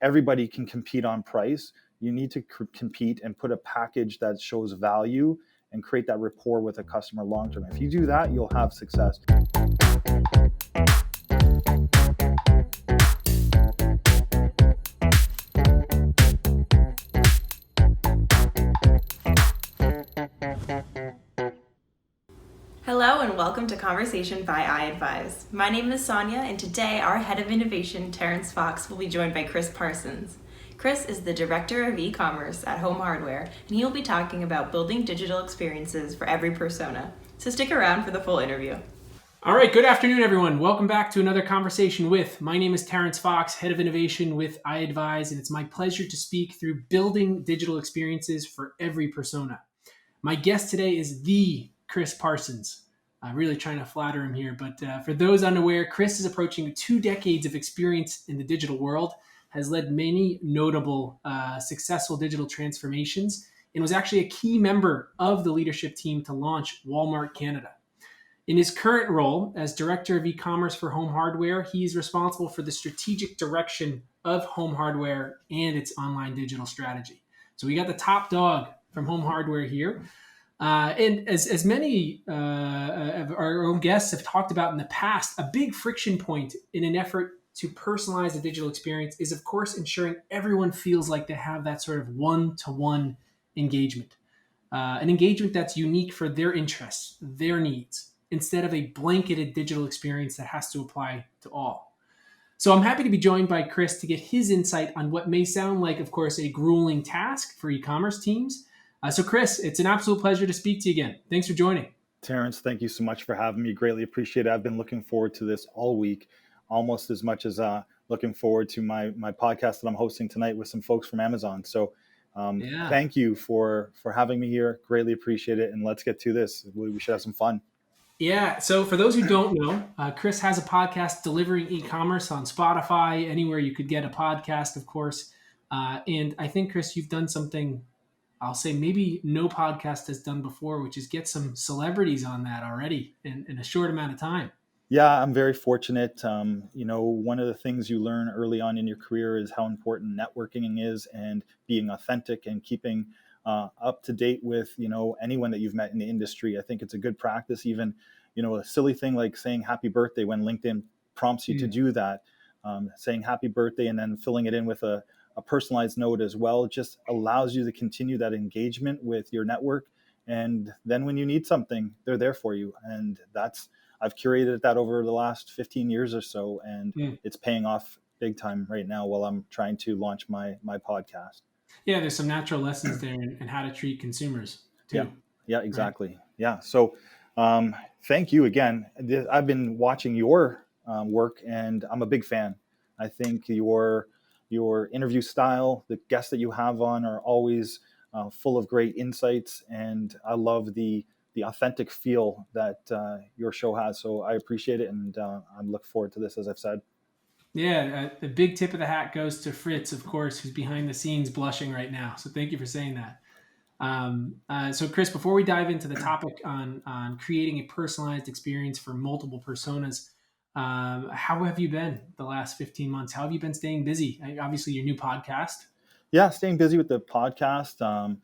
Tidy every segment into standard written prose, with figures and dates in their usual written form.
everybody can compete on price. You need to compete and put a package that shows value and create that rapport with a customer long term. If you do that, you'll have success. Hello and welcome to Conversation by iAdvise. My name is Sonia, and today our Head of Innovation, Terrence Fox, will be joined by Chris Parsons. Chris is the Director of eCommerce at Home Hardware, and he will be talking about building digital experiences for every persona. So stick around for the full interview. All right, good afternoon, everyone. Welcome back to another Conversation with. My name is Terrence Fox, Head of Innovation with iAdvise, and it's my pleasure to speak through building digital experiences for every persona. My guest today is the Chris Parsons. I'm really trying to flatter him here, but for those unaware, Chris is approaching 2 decades of experience in the digital world, has led many notable successful digital transformations, and was actually a key member of the leadership team to launch Walmart Canada. In his current role as Director of eCommerce for Home Hardware, he is responsible for the strategic direction of Home Hardware and its online digital strategy. So we got the top dog from Home Hardware here. And as many of our own guests have talked about in the past, a big friction point in an effort to personalize the digital experience is, of course, ensuring everyone feels like they have that sort of one-to-one engagement. An engagement that's unique for their interests, their needs, instead of a blanketed digital experience that has to apply to all. So I'm happy to be joined by Chris to get his insight on what may sound like, of course, a grueling task for e-commerce teams. So Chris, it's an absolute pleasure to speak to you again. Thanks for joining. Terrence, thank you so much for having me. Greatly appreciate it. I've been looking forward to this all week, almost as much as looking forward to my podcast that I'm hosting tonight with some folks from Amazon. So Thank you for having me here. Greatly appreciate it. And let's get to this. We should have some fun. Yeah. So for those who don't know, Chris has a podcast delivering e-commerce on Spotify, anywhere you could get a podcast, of course. And I think, Chris, you've done something I'll say maybe no podcast has done before, which is get some celebrities on that already in a short amount of time. Yeah, I'm very fortunate. One of the things you learn early on in your career is how important networking is and being authentic and keeping up to date with, anyone that you've met in the industry. I think it's a good practice. Even, a silly thing like saying happy birthday when LinkedIn prompts you to do that, saying happy birthday and then filling it in with a personalized note as well, just allows you to continue that engagement with your network. And then when you need something, they're there for you. And I've curated that over the last 15 years or so, and it's paying off big time right now while I'm trying to launch my podcast. Yeah, there's some natural lessons there in how to treat consumers too. Yeah, exactly. Right? Yeah. So thank you again. I've been watching your work, and I'm a big fan. I think your interview style, the guests that you have on are always full of great insights, and I love the authentic feel that your show has. So I appreciate it, and I'm looking forward to this, as I've said. Yeah, the big tip of the hat goes to Fritz, of course, who's behind the scenes blushing right now. So thank you for saying that. So Chris, before we dive into the topic on creating a personalized experience for multiple personas, how have you been the last 15 months? How have you been staying busy? Obviously, your new podcast. Yeah, staying busy with the podcast.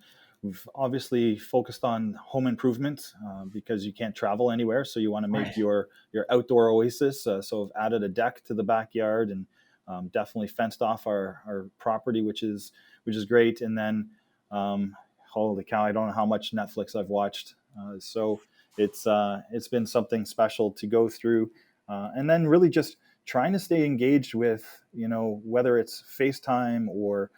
We've obviously focused on home improvement because you can't travel anywhere. So you want to make your outdoor oasis. So I've added a deck to the backyard and definitely fenced off our property, which is great. And then, holy cow, I don't know how much Netflix I've watched. So it's been something special to go through. And then really just trying to stay engaged with, whether it's FaceTime or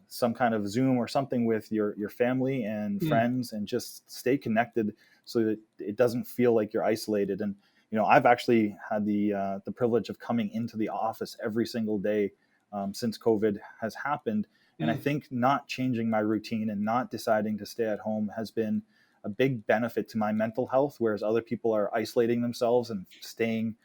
some kind of Zoom or something with your family and friends, and just stay connected so that it doesn't feel like you're isolated. And, I've actually had the privilege of coming into the office every single day since COVID has happened. And I think not changing my routine and not deciding to stay at home has been a big benefit to my mental health, whereas other people are isolating themselves and staying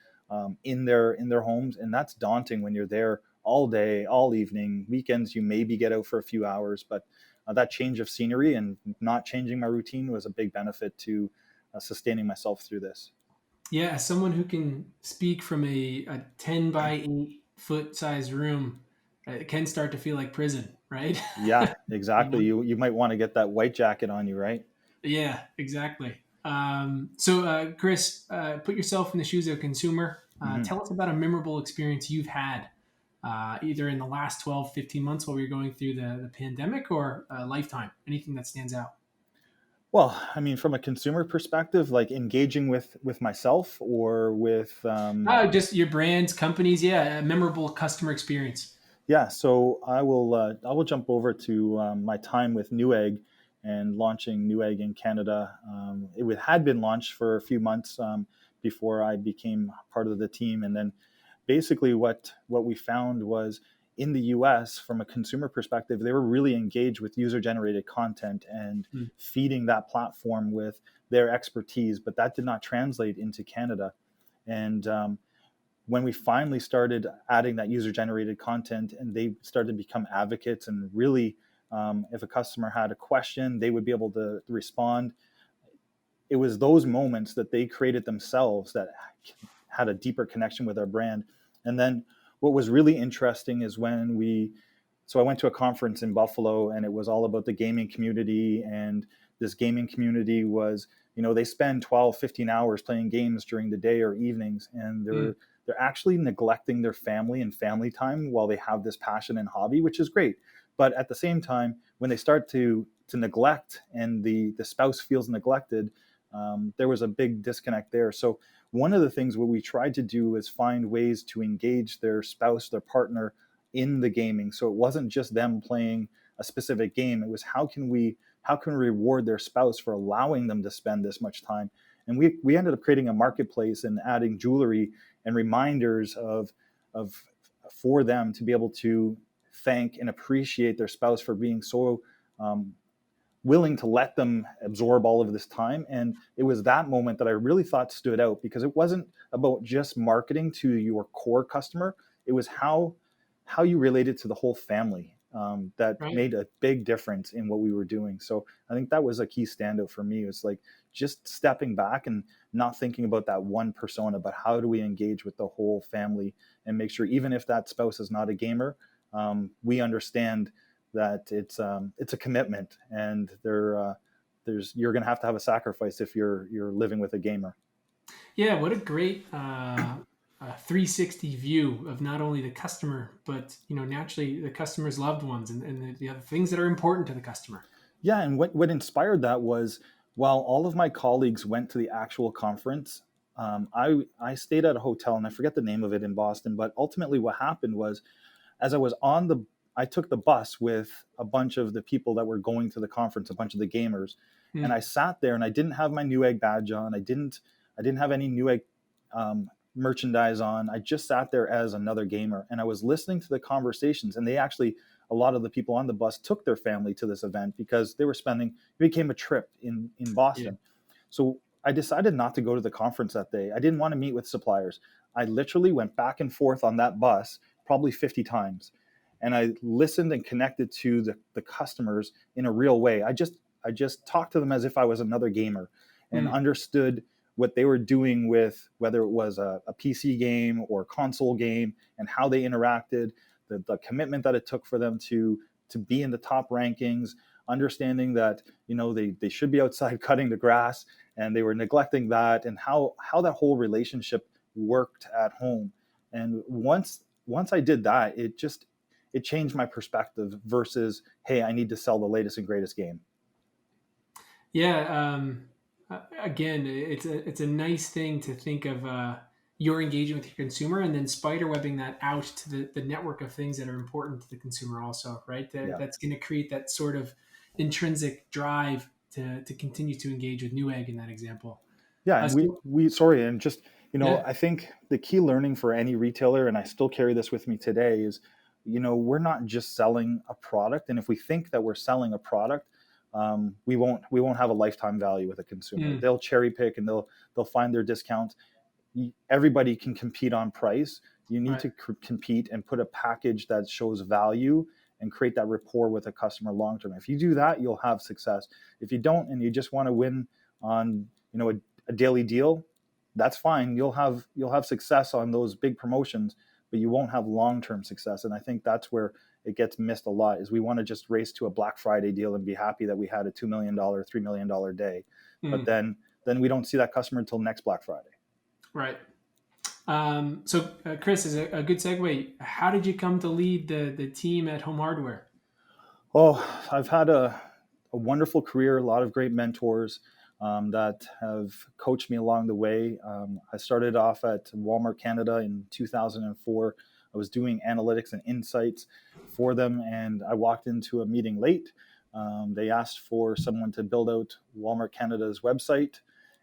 in their homes. And that's daunting when you're there all day, all evening. Weekends, you maybe get out for a few hours, but that change of scenery and not changing my routine was a big benefit to sustaining myself through this. Yeah, as someone who can speak from a 10 by 8 foot size room, It can start to feel like prison, right? Yeah, You exactly. know? You might want to get that white jacket on you, right? Yeah, exactly. So, Chris, put yourself in the shoes of a consumer. Hmm. Tell us about a memorable experience you've had, either in the last 12, 15 months while we were going through the pandemic, or a lifetime. Anything that stands out. Well, I mean, from a consumer perspective, like engaging with myself or with Just your brands, companies. Yeah, a memorable customer experience. yeah. So I will jump over to my time with Newegg and launching Newegg in Canada. Had been launched for a few months before I became part of the team, and then basically what we found was in the US, from a consumer perspective, they were really engaged with user generated content and Mm, feeding that platform with their expertise, but that did not translate into Canada. And when we finally started adding that user generated content and they started to become advocates and really, if a customer had a question, they would be able to respond. It was those moments that they created themselves that had a deeper connection with our brand. And then what was really interesting is so I went to a conference in Buffalo and it was all about the gaming community. And this gaming community was, they spend 12, 15 hours playing games during the day or evenings. And mm, they're actually neglecting their family and family time while they have this passion and hobby, which is great. But at the same time, when they start to neglect and the spouse feels neglected, there was a big disconnect there. So one of the things what we tried to do is find ways to engage their spouse, their partner in the gaming. So it wasn't just them playing a specific game. It was how can we reward their spouse for allowing them to spend this much time? And we ended up creating a marketplace and adding jewelry and reminders of for them to be able to thank and appreciate their spouse for being so um, willing to let them absorb all of this time. And it was that moment that I really thought stood out because it wasn't about just marketing to your core customer. It was how you related to the whole family, that right. made a big difference in what we were doing. So I think that was a key standout for me. It was like just stepping back and not thinking about that one persona, but how do we engage with the whole family and make sure even if that spouse is not a gamer, we understand that it's a commitment, and there's you're going to have a sacrifice if you're living with a gamer. Yeah, what a great 360 view of not only the customer, but naturally the customer's loved ones and the other things that are important to the customer. Yeah, and what inspired that was while all of my colleagues went to the actual conference, I stayed at a hotel and I forget the name of it in Boston, but ultimately what happened was as I took the bus with a bunch of the people that were going to the conference, a bunch of the gamers, and I Mm, sat there and I didn't have my Newegg badge on. I didn't have any Newegg merchandise on. I just sat there as another gamer and I was listening to the conversations. And a lot of the people on the bus took their family to this event because it became a trip in yeah. Boston. So I decided not to go to the conference that day. I didn't want to meet with suppliers. I literally went back and forth on that bus probably 50 times. And I listened and connected to the customers in a real way. I just talked to them as if I was another gamer and Mm, understood what they were doing with whether it was a PC game or console game and how they interacted, the commitment that it took for them to be in the top rankings, understanding that they should be outside cutting the grass and they were neglecting that, and how that whole relationship worked at home. And once I did that, it changed my perspective versus, hey, I need to sell the latest and greatest game. yeah. Again, it's a nice thing to think of your engagement with your consumer and then spiderwebbing that out to the network of things that are important to the consumer also, right? Yeah. That's going to create that sort of intrinsic drive to continue to engage with Newegg in that example. Yeah, Uh, and we so, we sorry, and just yeah. I think the key learning for any retailer, and I still carry this with me today, is we're not just selling a product, and if we think that we're selling a product, we won't have a lifetime value with a consumer. Mm, They'll cherry pick and they'll find their discounts. Everybody can compete on price. You need right. to compete and put a package that shows value and create that rapport with a customer long term. If you do that, you'll have success. If you don't, and you just want to win on a daily deal, that's fine. You'll have success on those big promotions, but you won't have long-term success. And I think that's where it gets missed a lot, is we want to just race to a Black Friday deal and be happy that we had a $2 million, $3 million day. But then we don't see that customer until next Black Friday. Right. So Chris, is a good segue. How did you come to lead the team at Home Hardware? Oh, I've had a wonderful career, a lot of great mentors that have coached me along the way. I started off at Walmart Canada in 2004. I was doing analytics and insights for them, and I walked into a meeting late. They asked for someone to build out Walmart Canada's website,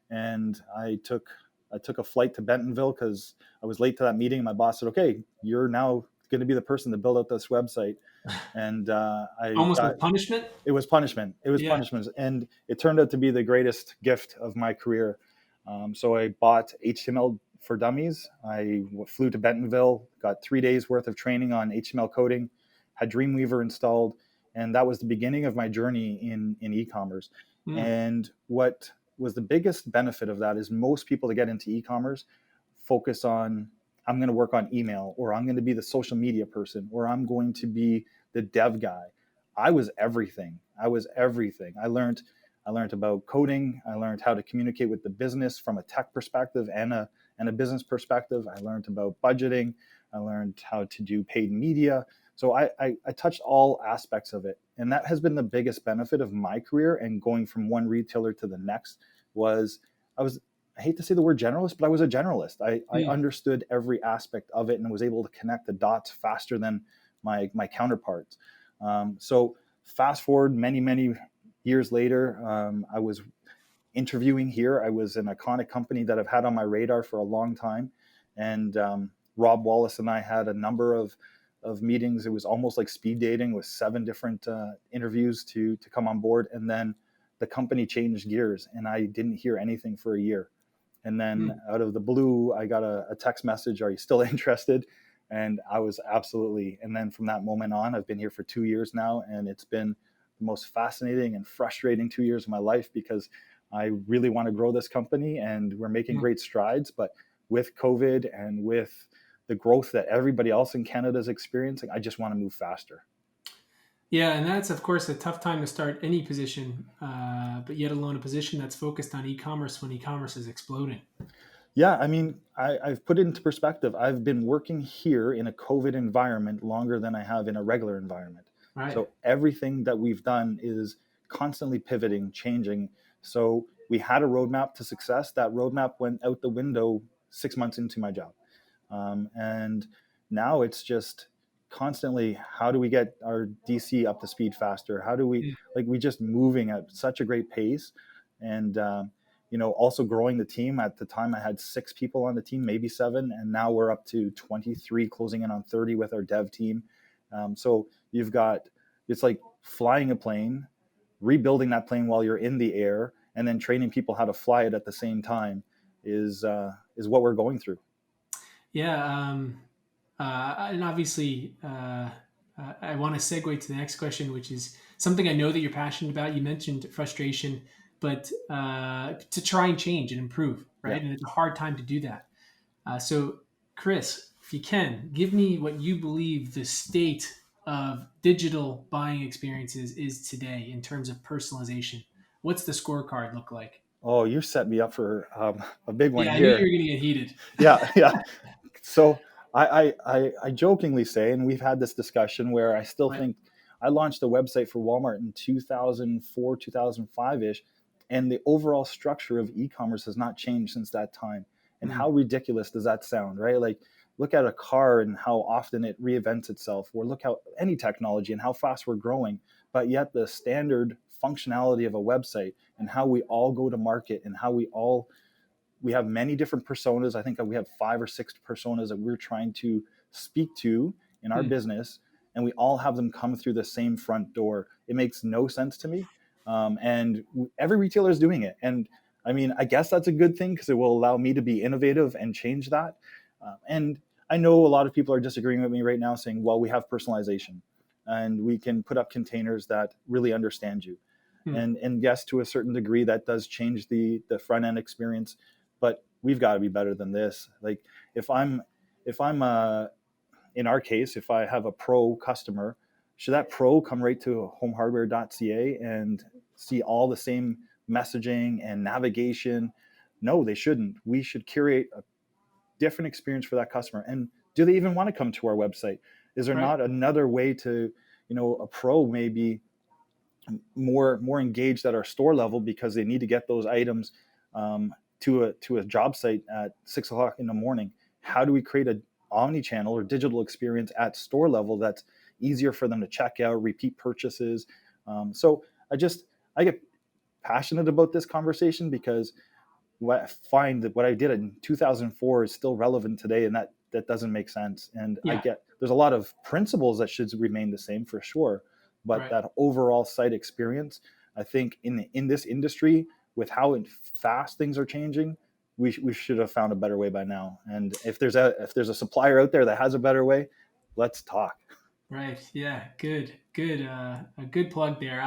and I took a flight to Bentonville because I was late to that meeting. My boss said, "Okay, you're now going to be the person to build out this website." And Almost with punishment? It was punishment. It was punishment. And it turned out to be the greatest gift of my career. So I bought HTML for Dummies. I flew to Bentonville, got 3 days worth of training on HTML coding, had Dreamweaver installed. And that was the beginning of my journey in e-commerce. And what was the biggest benefit of that is most people that get into e-commerce focus on, I'm going to work on email, or I'm going to be the social media person, or I'm going to be the dev guy. I was everything. I learned about coding. I learned how to communicate with the business from a tech perspective and a business perspective. I learned about budgeting. I learned how to do paid media. So I touched all aspects of it. And that has been the biggest benefit of my career, and going from one retailer to the next was, I hate to say the word generalist, but I was a generalist. I understood every aspect of it and was able to connect the dots faster than my counterparts. So fast forward many years later, I was interviewing here. I was an iconic company that I've had on my radar for a long time. And Rob Wallace and I had a number of meetings. It was almost like speed dating with 7 different interviews to come on board. And then the company changed gears and I didn't hear anything for a year. And then out of the blue, I got a text message, "Are you still interested?" And I was absolutely. And then from that moment on, I've been here for 2 years now. And it's been the most fascinating and frustrating 2 years of my life, because I really want to grow this company and we're making great strides. But with COVID and with the growth that everybody else in Canada is experiencing, I just want to move faster. Yeah, and that's, of course, a tough time to start any position, but yet alone a position that's focused on e-commerce when e-commerce is exploding. Yeah, I mean, I've put it into perspective. I've been working here in a COVID environment longer than I have in a regular environment. Right. So everything that we've done is constantly pivoting, changing. So we had a roadmap to success. That roadmap went out the window 6 months into my job. And now it's just constantly, how do we get our DC up to speed faster? How do we, we just moving at such a great pace. And, also growing the team. At the time I had 6 people on the team, maybe 7. And now we're up to 23, closing in on 30 with our dev team. So you've got, it's like flying a plane, rebuilding that plane while you're in the air, and then training people how to fly it at the same time is what we're going through. Yeah. And obviously, I want to segue to the next question, which is something I know that you're passionate about. You mentioned frustration, but to try and change and improve, right? Yeah. And it's a hard time to do that. So, Chris, if you can, give me what you believe the state of digital buying experiences is today in terms of personalization. What's the scorecard look like? Oh, you set me up for a big one Yeah, I knew here. you were going to get heated. Yeah. So I jokingly say, and we've had this discussion where I still think I launched a website for Walmart in 2004, 2005-ish, and the overall structure of e-commerce has not changed since that time. And how ridiculous does that sound, right? Like, look at a car and how often it reinvents itself, or look how any technology and how fast we're growing, but yet the standard functionality of a website and how we all go to market and how we have many different personas. I think we have 5 or 6 personas that we're trying to speak to in our business, and we all have them come through the same front door. It makes no sense to me. And every retailer is doing it. And I mean, I guess that's a good thing because it will allow me to be innovative and change that. And I know a lot of people are disagreeing with me right now, saying, well, we have personalization and we can put up containers that really understand you. And yes, to a certain degree, that does change the front end experience, but we've got to be better than this. Like if I'm in our case, if I have a pro customer, should that pro come right to homehardware.ca and see all the same messaging and navigation? No, they shouldn't. We should curate a different experience for that customer. And do they even want to come to our website? Is there Right. not another way to, a pro may be more engaged at our store level because they need to get those items to a job site at 6 o'clock in the morning. How do we create a omni-channel or digital experience at store level that's easier for them to check out, repeat purchases? So I get passionate about this conversation because what I find that what I did in 2004 is still relevant today, and that doesn't make sense. And I Yeah. get there's a lot of principles that should remain the same for sure, but Right. that overall site experience, I think in this industry with how fast things are changing, we should have found a better way by now. And if there's a supplier out there that has a better way, let's talk. Right. Yeah. Good. Good. A good plug there.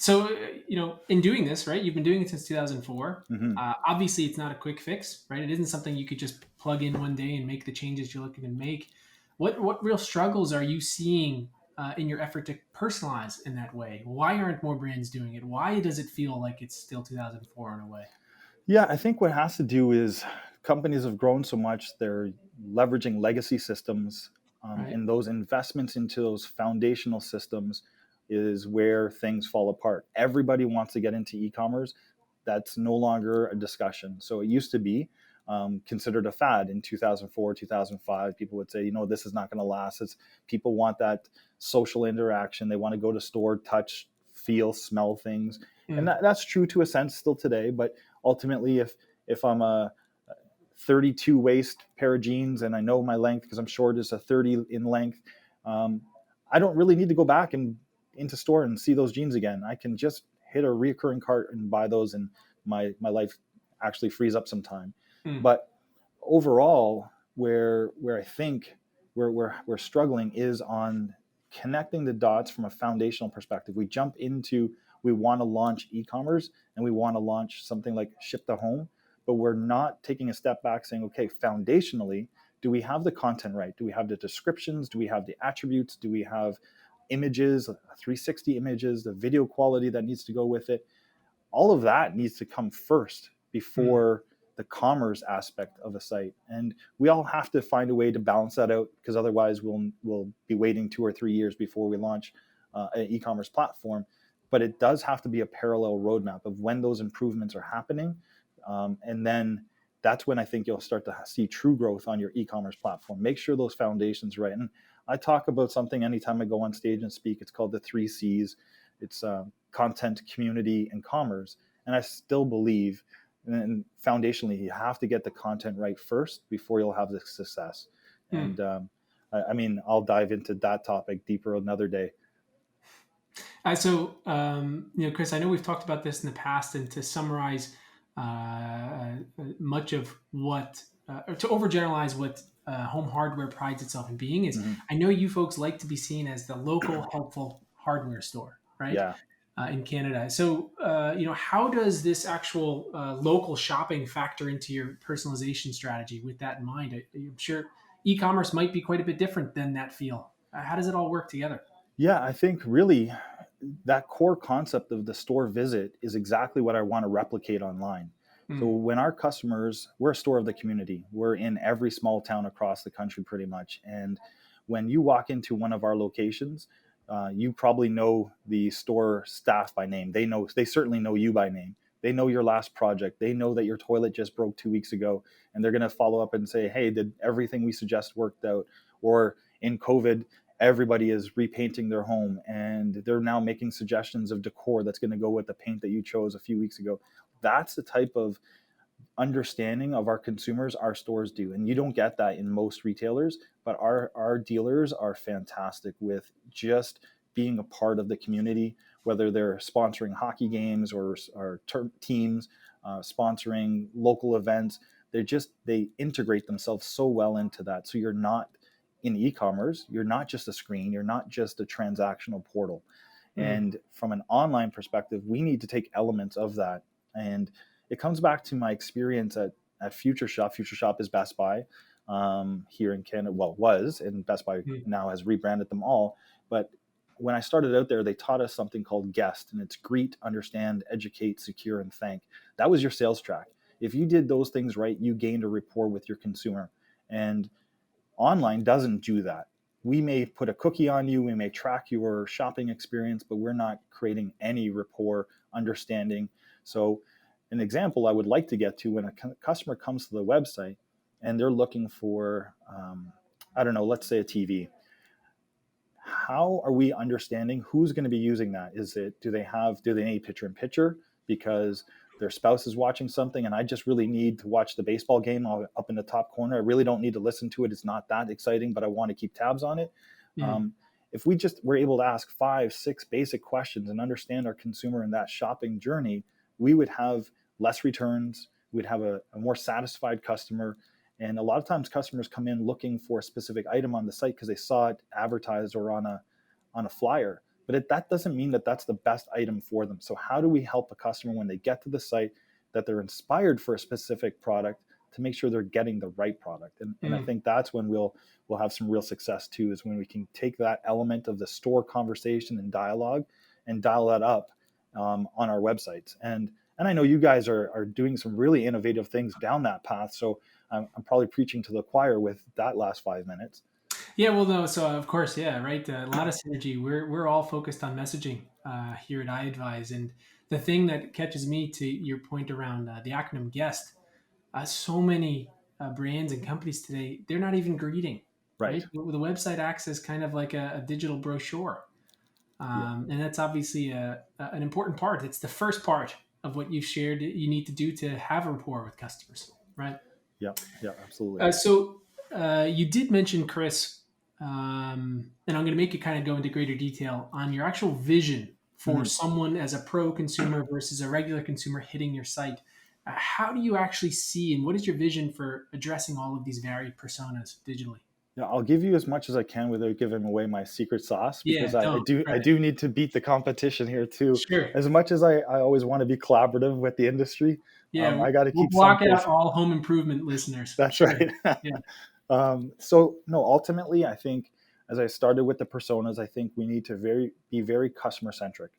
So, in doing this, right, you've been doing it since 2004. Mm-hmm. Obviously, it's not a quick fix, right? It isn't something you could just plug in one day and make the changes you're looking to make. What real struggles are you seeing in your effort to personalize in that way? Why aren't more brands doing it? Why does it feel like it's still 2004 in a way? Yeah, I think what has to do is companies have grown so much, they're leveraging legacy systems, Right. and those investments into those foundational systems is where things fall apart. Everybody wants to get into e-commerce. That's no longer a discussion. So it used to be considered a fad in 2004, 2005. People would say, this is not going to last. People want that social interaction. They want to go to store, touch, feel, smell things. And Mm. that's true to a sense still today. But ultimately, if I'm a 32 waist pair of jeans and I know my length because I'm short is a 30 in length, um, I don't really need to go back and into store and see those jeans again. I can just hit a reoccurring cart and buy those, and my life actually frees up some time. Mm. But overall, where I think we're struggling is on connecting the dots from a foundational perspective. We want to launch e-commerce and we want to launch something like ship to home, but we're not taking a step back saying, okay, foundationally, do we have the content right? Do we have the descriptions? Do we have the attributes? Do we have images, 360 images, the video quality that needs to go with it? All of that needs to come first Mm. before the commerce aspect of a site. And we all have to find a way to balance that out, because otherwise we'll be waiting 2 or 3 years before we launch an e-commerce platform. But it does have to be a parallel roadmap of when those improvements are happening. And then that's when I think you'll start to see true growth on your e-commerce platform. Make sure those foundations are right. And I talk about something anytime I go on stage and speak. It's called the 3 C's. It's content, community, and commerce. And I still believe, and foundationally, you have to get the content right first before you'll have the success. Mm. And I mean, I'll dive into that topic deeper another day. Chris, I know we've talked about this in the past, and to summarize much of what, or to overgeneralize what home hardware prides itself in being is, Mm-hmm. I know you folks like to be seen as the local helpful hardware store, right? Yeah. In Canada. So, how does this actual local shopping factor into your personalization strategy with that in mind? I'm sure e-commerce might be quite a bit different than that feel. How does it all work together? Yeah, I think really that core concept of the store visit is exactly what I want to replicate online. So Mm. when our customers, we're a store of the community. We're in every small town across the country pretty much. And when you walk into one of our locations, you probably know the store staff by name. They certainly know you by name. They know your last project. They know that your toilet just broke 2 weeks ago, and they're going to follow up and say, "Hey, did everything we suggest worked out?" Or in COVID, everybody is repainting their home and they're now making suggestions of decor that's going to go with the paint that you chose a few weeks ago. That's the type of understanding of our consumers our stores do, and you don't get that in most retailers. But our dealers are fantastic with just being a part of the community, whether they're sponsoring hockey games or teams, sponsoring local events. They integrate themselves so well into that. So you're not in e-commerce, you're not just a screen, you're not just a transactional portal. Mm. And from an online perspective, we need to take elements of that. And it comes back to my experience at Future Shop. Future Shop is Best Buy. here in Canada. Well, was, and Best Buy now has rebranded them all. But when I started out there, they taught us something called GUEST, and it's greet, understand, educate, secure, and thank. That was your sales track. If you did those things right, you gained a rapport with your consumer. And online doesn't do that. We may put a cookie on you, we may track your shopping experience, but we're not creating any rapport, understanding. So an example I would like to get to, when a customer comes to the website and they're looking for, I don't know, let's say a TV. How are we understanding who's going to be using that? Do they need picture in picture because their spouse is watching something and I just really need to watch the baseball game up in the top corner? I really don't need to listen to it. It's not that exciting, but I want to keep tabs on it. If we just were able to ask 5-6 basic questions and understand our consumer in that shopping journey, we would have less returns. We'd have a more satisfied customer. And a lot of times customers come in looking for a specific item on the site because they saw it advertised or on a flyer. But that doesn't mean that that's the best item for them. So how do we help a customer when they get to the site that they're inspired for a specific product to make sure they're getting the right product? And I think that's when we'll have some real success too, is when we can take that element of the store conversation and dialogue and dial that up on our websites. And I know you guys are doing some really innovative things down that path. So I'm probably preaching to the choir with that last 5 minutes. Yeah, well, no. So of course, yeah, right. A lot of synergy. We're all focused on messaging here at iAdvise, and the thing that catches me to your point around the acronym GUEST, so many brands and companies today, they're not even greeting. Right. The website acts as kind of like a digital brochure, and that's obviously an important part. It's the first part of what you've shared. You need to do to have a rapport with customers, right? Yeah, absolutely. So you did mention, Chris, and I'm going to make you kind of go into greater detail on your actual vision for someone as a pro consumer versus a regular consumer hitting your site. How do you actually see, and what is your vision for addressing all of these varied personas digitally? Yeah, I'll give you as much as I can without giving away my secret sauce, because Yeah, I do need to beat the competition here too. Sure. As much as I always want to be collaborative with the industry, Yeah, I got to we'll keep some block close. out all home improvement listeners. That's Sure. right. Yeah. So no, ultimately, I think as I started with the personas, I think we need to be very customer centric.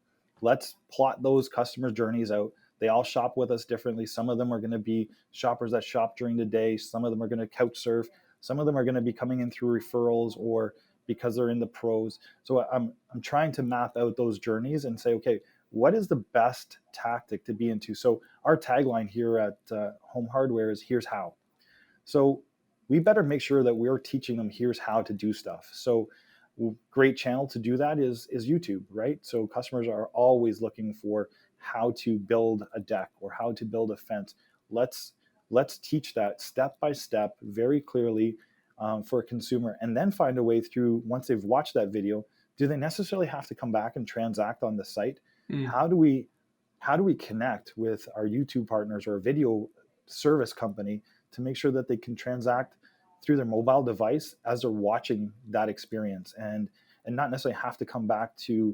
Let's plot those customer journeys out. They all shop with us differently. Some of them are going to be shoppers that shop during the day. Some of them are going to couch surf. Some of them are going to be coming in through referrals or because they're in the pros. So I'm trying to map out those journeys and say, okay, what is the best tactic to be into? So our tagline here at Home Hardware is "Here's how." So we better make sure that we're teaching them here's how to do stuff. So great channel to do that is YouTube, right? So customers are always looking for how to build a deck or how to build a fence. Let's teach that step by step very clearly for a consumer, and then find a way through, once they've watched that video, do they necessarily have to come back and transact on the site? How do we connect with our YouTube partners or a video service company to make sure that they can transact through their mobile device as they're watching that experience, and not necessarily have to come back to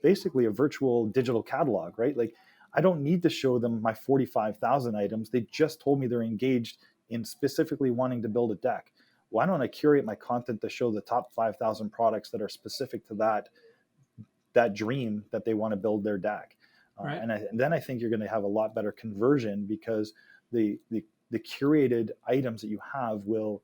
basically a virtual digital catalog, right? Like, I don't need to show them my 45,000 items. They just told me they're engaged in specifically wanting to build a deck. Why don't I curate my content to show the top 5,000 products that are specific to that dream that they want to build their deck? Right. And then I think you're going to have a lot better conversion, because the curated items that you have will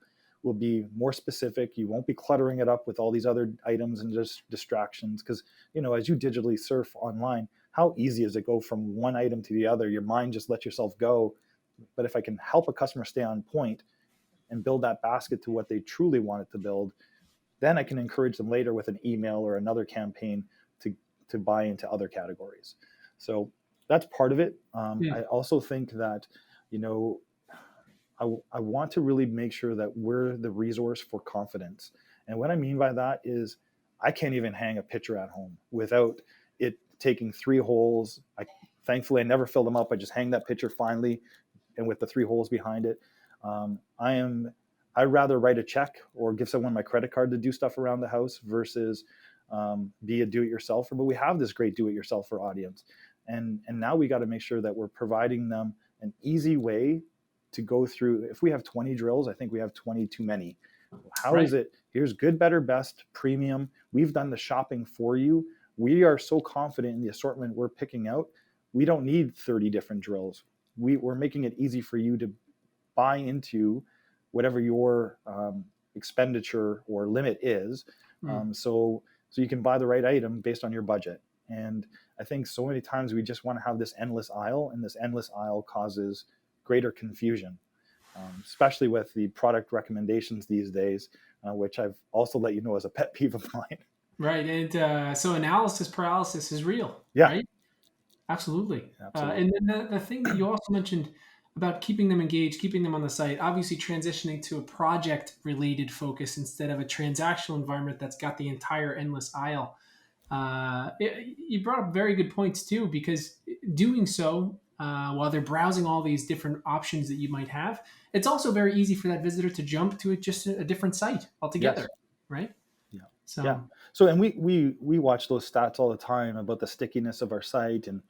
be more specific. You won't be cluttering it up with all these other items and just distractions, because as you digitally surf online, how easy is it go from one item to the other? Your mind just lets yourself go. But if I can help a customer stay on point and build that basket to what they truly wanted to build, then I can encourage them later with an email or another campaign to buy into other categories. So that's part of it. I also think that I want to really make sure that we're the resource for confidence. And what I mean by that is, I can't even hang a picture at home without it taking 3 holes. Thankfully, I never fill them up. I just hang that picture finally, and with the 3 holes behind it. I'd rather write a check or give someone my credit card to do stuff around the house versus be a do-it-yourselfer. But we have this great do-it-yourselfer audience. And now we got to make sure that we're providing them an easy way to go through, if we have 20 drills, I think we have 20 too many. How Right. is it? Here's good, better, best, premium. We've done the shopping for you. We are so confident in the assortment we're picking out. We don't need 30 different drills. We're making it easy for you to buy into whatever your expenditure or limit is. So you can buy the right item based on your budget. And I think so many times we just want to have this endless aisle, and this endless aisle causes greater confusion, especially with the product recommendations these days, which I've also let you know is a pet peeve of mine. Right. And so analysis paralysis is real, Yeah, right? Absolutely. absolutely. And then the thing that you also mentioned about keeping them engaged, keeping them on the site, obviously transitioning to a project related focus instead of a transactional environment that's got the entire endless aisle. You brought up very good points too, because doing so while they're browsing all these different options that you might have, it's also very easy for that visitor to jump to just a different site altogether, Yes. right? Yeah. Yeah. So, So, and we watch those stats all the time about the stickiness of our site, and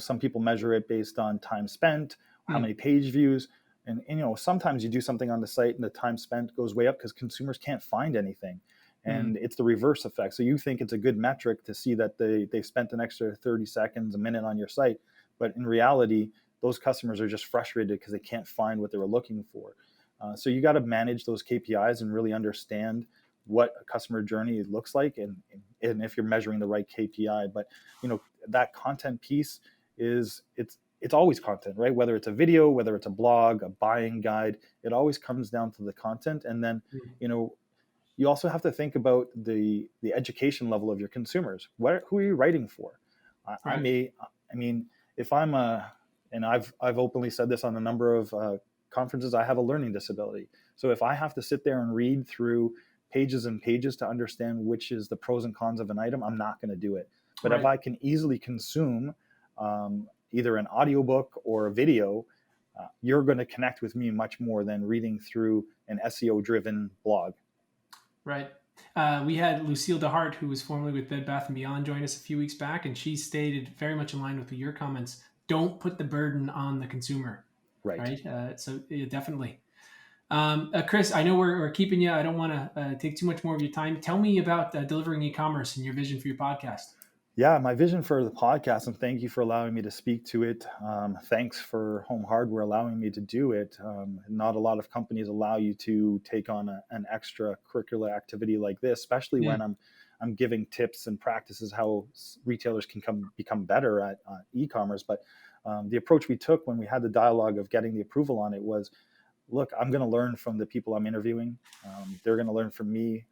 some people measure it based on time spent, how mm, many page views, and sometimes you do something on the site and the time spent goes way up because consumers can't find anything, mm, and it's the reverse effect. So you think it's a good metric to see that they spent an extra 30 seconds, a minute on your site, but in reality, those customers are just frustrated because they can't find what they were looking for. So you got to manage those KPIs and really understand what a customer journey looks like, and if you're measuring the right KPI. But that content piece it's always content, right? Whether it's a video, whether it's a blog, a buying guide, it always comes down to the content. And then mm, you also have to think about the education level of your consumers. Who are you writing for? I right. may, I mean, if I'm and I've openly said this on a number of conferences, I have a learning disability. So if I have to sit there and read through pages and pages to understand which is the pros and cons of an item, I'm not going to do it. But if Right. I can easily consume either an audiobook or a video, you're going to connect with me much more than reading through an SEO driven blog. Right. We had Lucille DeHart, who was formerly with Bed Bath & Beyond, join us a few weeks back, and she stated very much in line with your comments, don't put the burden on the consumer, Right. right? So yeah, definitely. Chris, I know we're keeping you. I don't want to take too much more of your time. Tell me about delivering e-commerce and your vision for your podcast. Yeah, my vision for the podcast, and thank you for allowing me to speak to it. Thanks for Home Hardware allowing me to do it. Not a lot of companies allow you to take on an extra curricular activity like this, especially Mm, when I'm giving tips and practices how retailers can become better at e-commerce. But the approach we took when we had the dialogue of getting the approval on it was, look, I'm going to learn from the people I'm interviewing. They're going to learn from me.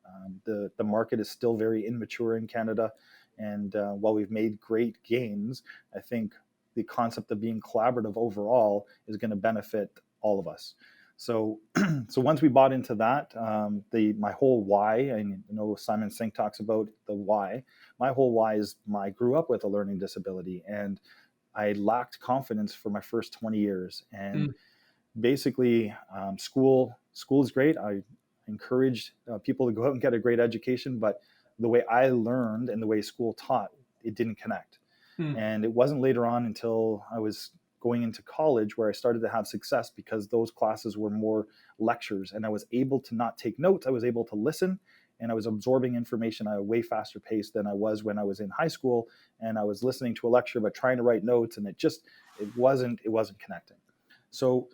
The market is still very immature in Canada. And while we've made great gains, I think the concept of being collaborative overall is going to benefit all of us. So, so once we bought into that, my whole why, and Simon Sink talks about the why. My whole why is I grew up with a learning disability, and I lacked confidence for my first 20 years. And mm, basically, school is great. I encourage people to go out and get a great education, but the way I learned and the way school taught, it didn't connect. mm, And it wasn't later on until I was going into college where I started to have success, because those classes were more lectures, and I was able to not take notes. I was able to listen, and I was absorbing information at a way faster pace than I was when I was in high school, and I was listening to a lecture but trying to write notes, and it wasn't connecting. So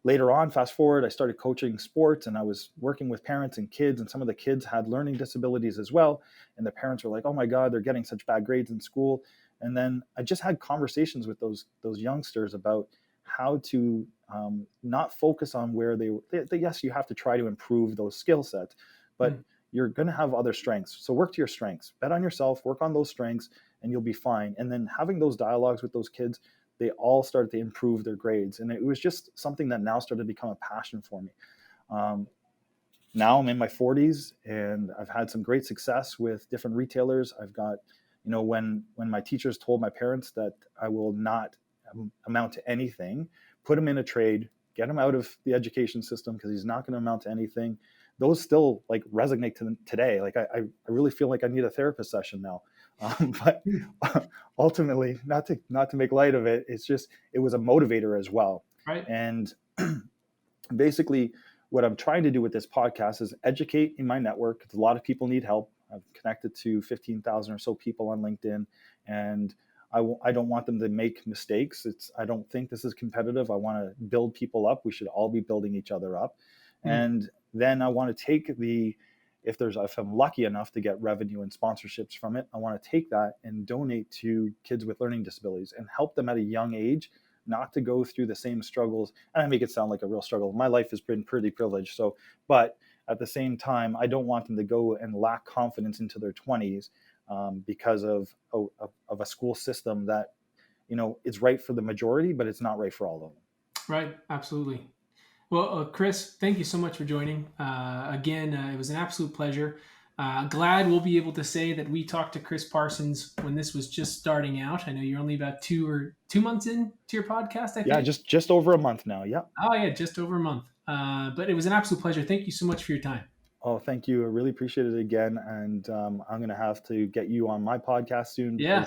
later on, fast forward, I started coaching sports, and I was working with parents and kids, and some of the kids had learning disabilities as well. And the parents were like, oh my God, they're getting such bad grades in school. And then I just had conversations with those youngsters about how to not focus on where yes, you have to try to improve those skill sets, but mm. you're going to have other strengths. So work to your strengths, bet on yourself, work on those strengths, and you'll be fine. And then having those dialogues with those kids, they all started to improve their grades. And it was just something that now started to become a passion for me. Now I'm in my 40s, and I've had some great success with different retailers. I've got, when my teachers told my parents that I will not amount to anything, put him in a trade, get him out of the education system because he's not going to amount to anything. Those still resonate to them today. I really feel like I need a therapist session now. But ultimately, not to make light of it, it was a motivator as well. Right. And basically, what I'm trying to do with this podcast is educate in my network. A lot of people need help. I've connected to 15,000 or so people on LinkedIn, and I don't want them to make mistakes. I don't think this is competitive. I want to build people up. We should all be building each other up. And then I want to take if I'm lucky enough to get revenue and sponsorships from it, I want to take that and donate to kids with learning disabilities and help them at a young age not to go through the same struggles. And I make it sound like a real struggle. My life has been pretty privileged. But at the same time, I don't want them to go and lack confidence into their 20s because of a school system that, is right for the majority, but it's not right for all of them. Right. Absolutely. Well, Chris, thank you so much for joining. Again, it was an absolute pleasure. Glad we'll be able to say that we talked to Chris Parsons when this was just starting out. I know you're only about 2 months into your podcast, I think. Yeah, just over a month now. Yeah. Oh, yeah, just over a month. But it was an absolute pleasure. Thank you so much for your time. Oh, thank you. I really appreciate it again. And I'm going to have to get you on my podcast soon. Yeah.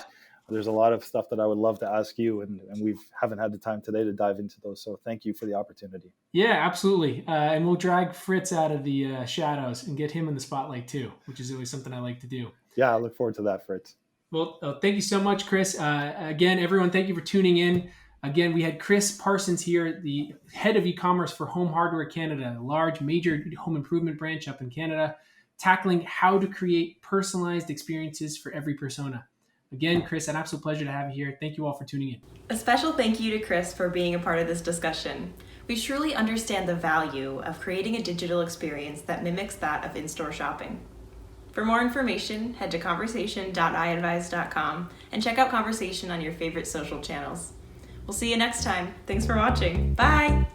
There's a lot of stuff that I would love to ask you, and we haven't had the time today to dive into those. So thank you for the opportunity. Yeah, absolutely. And we'll drag Fritz out of the shadows and get him in the spotlight too, which is always something I like to do. Yeah, I look forward to that, Fritz. Well, thank you so much, Chris. Again, everyone, thank you for tuning in. Again, we had Chris Parsons here, the head of e-commerce for Home Hardware Canada, a large major home improvement branch up in Canada, tackling how to create personalized experiences for every persona. Again, Chris, an absolute pleasure to have you here. Thank you all for tuning in. A special thank you to Chris for being a part of this discussion. We truly understand the value of creating a digital experience that mimics that of in-store shopping. For more information, head to conversation.iadvise.com and check out Conversation on your favorite social channels. We'll see you next time. Thanks for watching. Bye!